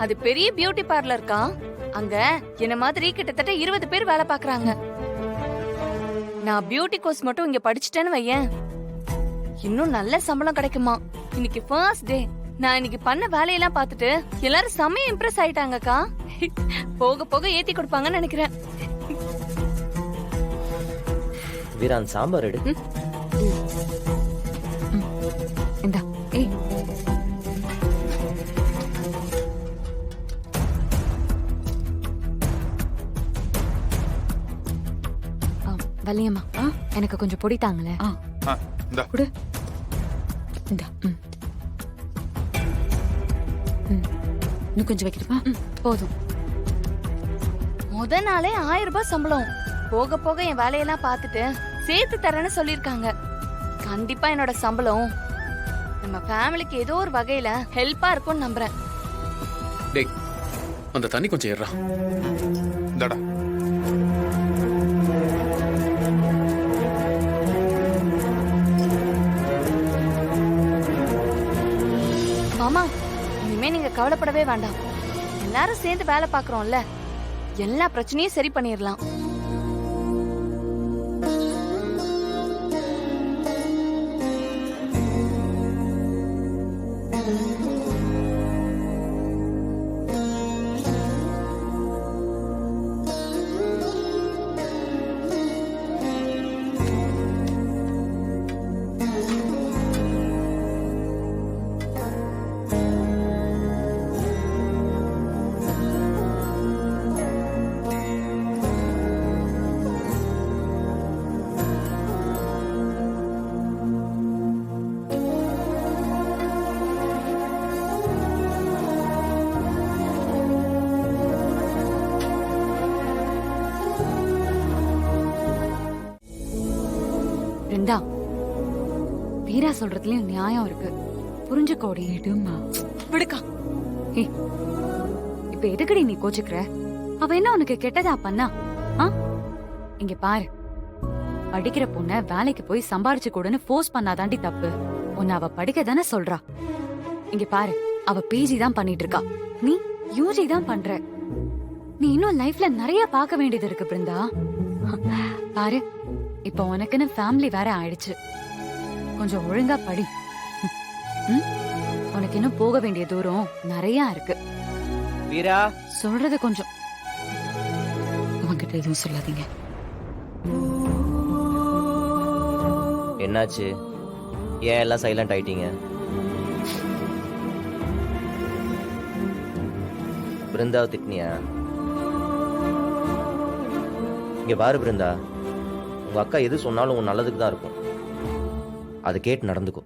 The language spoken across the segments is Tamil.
அது பெரிய பியூட்டி பார்லர்க்கா. அங்க என்ன மாதிரி கிட்டத்தட்ட 20 பேர் வேலை பாக்குறாங்க. நான் பியூட்டி கோர்ஸ் மட்டும் இங்க படிச்சுட்டேன்னு வையேன், இன்னும் நல்ல சம்பளம் கிடைக்குமா. இன்னைக்கு ஃபர்ஸ்ட் டே. நான் இன்னைக்கு பண்ண வேலையெல்லாம் பார்த்துட்டு எல்லாரும் செம்ம இம்ப்ரெஸ் ஆயிட்டாங்கக்கா. போக போக ஏத்தி கொடுப்பாங்கன்னு நினைக்கிறேன். வீரான் சாம்பார் எடு. இந்தா. ஏய் வள்ளியம்மா, எனக்கு கொஞ்சம் பொடி தாங்களே. குடு. இந்தா. இன்னும் கொஞ்சம் வைக்கிறப்பா. போதும். முத நாளே 1000 ரூபாய் சம்பளம். போக போக என் வேலையெல்லாம் பார்த்துட்டு சேர்த்து தரேன்னு சொல்லிருக்காங்க. கண்டிப்பா என்னோட சம்பளம் நம்ம ஃபேமிலிக்கு ஏதோ ஒரு வகையில ஹெல்ப்பா இருக்கும்னு நம்புறேன். டேய், அந்த தண்ணி கொஞ்சம் ஏறா. இந்தாடா. மாமா, இனிமே நீங்க கவலைப்படவே வேண்டாம். எல்லாரும் சேர்ந்து வேலை பாக்குறோம்ல, எல்லா பிரச்சனையும் சரி பண்ணிடலாம். பிருந்தா, வீரா சொல்றதுலயும் நியாயம் இருக்கு. புரிஞ்சுக்கோடி. விடுக்கா. இப்ப எதுக்கடி நீ கோச்சுக்கிற? அவ என்ன உனக்கு கெட்டதா பண்ணா? இங்க பாரு, படிக்கிற பொண்ண வேலைக்கு போய் சம்பாரிச்சு கூடன்னு ஃபோர்ஸ் பண்ணாதாண்டி தப்பு. உன்னை அவ படிக்க தானே சொல்றா. இங்க பாரு, அவ பிஜி தான் பண்ணிட்டு இருக்கா, நீ யூஜி தான் பண்ற. நீ இன்னும் லைஃப்ல நிறைய பார்க்க வேண்டியது இருக்கு பிருந்தா. பாரு, இப்ப உனக்குன்னு ஃபேமிலி வேற ஆயிடுச்சு. கொஞ்சம் ஒழுங்கா படி. உனக்கு இன்னும் போக வேண்டிய தூரம் நிறைய இருக்கு. வீரா, சொல்றது கொஞ்சம். அவங்கிட்ட எதுவும் சொல்லாதீங்க. என்னாச்சு? ஏன் எல்லாம் சைலண்ட் ஆயிட்டீங்க? பிருந்தாவை திட்டினியா? இங்க பாரு பிருந்தா, உங்க அக்கா எது சொன்னாலும் உன் நல்லதுக்கு தான் இருக்கும். அதை கேட்டு நடந்துக்கோ.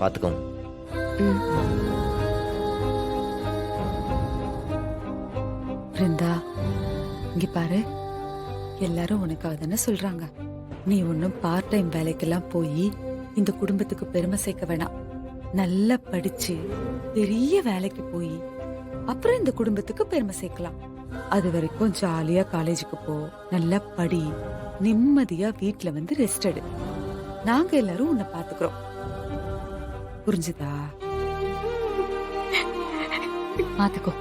பாத்துக்கோங்க. பிருந்தா, இங்க பாரு, எல்லாரும் உனக்காக தானே சொல்றாங்க. நீ ஒன்னும் பார்ட் டைம் வேலைக்கெல்லாம் போய் இந்த குடும்பத்துக்கு பெருமை சேர்க்க வேணாம். நல்லா படிச்சு பெரிய வேலைக்கு போய் அப்புறம் இந்த குடும்பத்துக்கு பெருமை சேர்க்கலாம். அது வரைக்கும் ஜாலியா காலேஜுக்கு போ, நல்லா படி, நிம்மதியா வீட்ல வந்து ரெஸ்ட் எடு. நாங்க எல்லாரும் உன்னை பாத்துக்கிறோம். புரிஞ்சுதா? பாத்துக்கோ.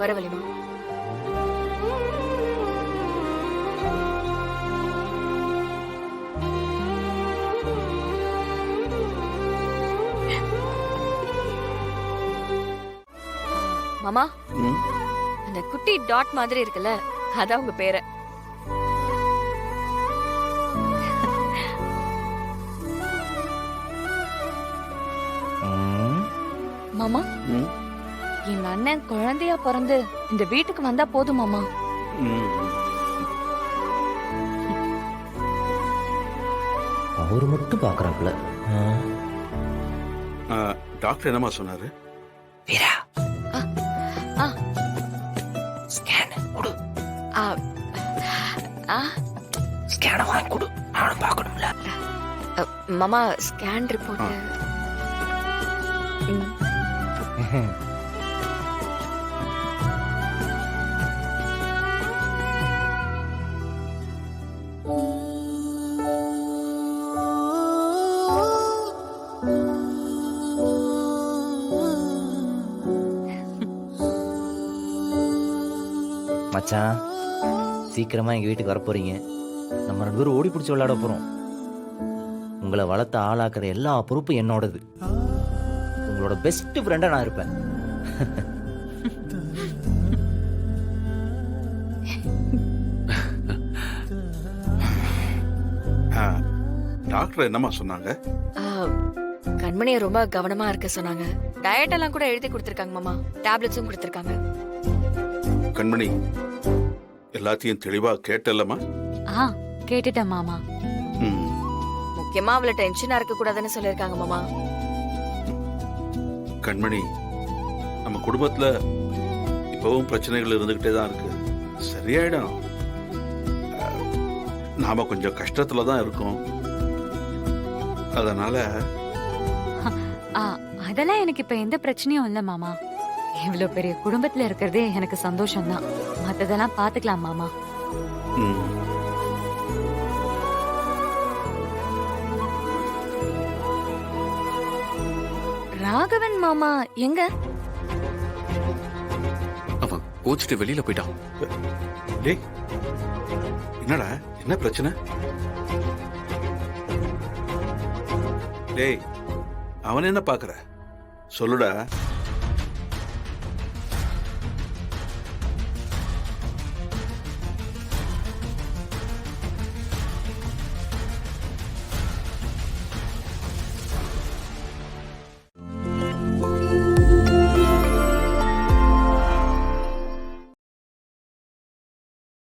வரவழிமா. மாமா, அந்த குட்டி டாட் மாதிரி இருக்குல்ல, அதான் உங்க பேரு. மாமா, என் அண்ணன் குழந்தையா பிறந்து இந்த வீட்டுக்கு வந்தா போதும் மாமா. அவரு மட்டும் பாக்குறாப்புல. டாக்டர் என்னமா சொன்னாரு? வீரா, ஸ்கேன் கொடு. ஸ்கேனை வாங்கி கொடு, நானும் பார்க்கணும்ல. மாமா, ஸ்கேன் ரிப்போர்ட். மச்சான் சீக்கிரமா எங்க வீட்டுக்கு வரப்போறீங்க. நம்ம 2 பேரும் ஓடி பிடிச்சி விளையாட போறோம். உங்களை வளர்த்த ஆளாக்குற எல்லா பொறுப்பும் என்னோடது. உங்களோட பெஸ்ட் ஃப்ரெண்டா நான் இருப்பேன். டாக்டர் என்னம்மா சொன்னாங்க? கண்மணியை ரொம்ப கவனமா இருக்க சொன்னாங்க. டயட் எல்லாம் கூட எழுதி கொடுத்திருக்காங்க மாமா. டேப்லெட்ஸும் கொடுத்திருக்காங்க. கண்மணி எல்லாத்தையும் தெளிவா கேட்டல்லம்மா? ஆ கேட்டுட்டேன் மாமா. ம். முக்கியமா அவளை டென்ஷனா இருக்க கூடாதுன்னு சொல்லிருக்காங்க மாமா. கண்மணி நம்ம குடும்பத்துல இப்பவும் பிரச்சனைகள் இருந்துகிட்டே தான் இருக்கு. சரியாயிடும். நாம கொஞ்சம் கஷ்டத்துல தான் இருக்கோம். அதனால ஆ அதெல்லாம் எனக்கு இப்ப எந்த பிரச்சனையும் இல்ல மாமா. இவ்வளவு பெரிய குடும்பத்துல இருக்கிறதே எனக்கு சந்தோஷம் தான். மத்ததெல்லாம் பாத்துக்கலாம் மாமா. ம். ராகவன் மாமா எங்க? அவன் கோச்சிட்டு வெளியில போயிட்டான். டேய் என்னடா என்ன பிரச்சனை? டேய் அவன் என்ன பாக்குற சொல்லுடா.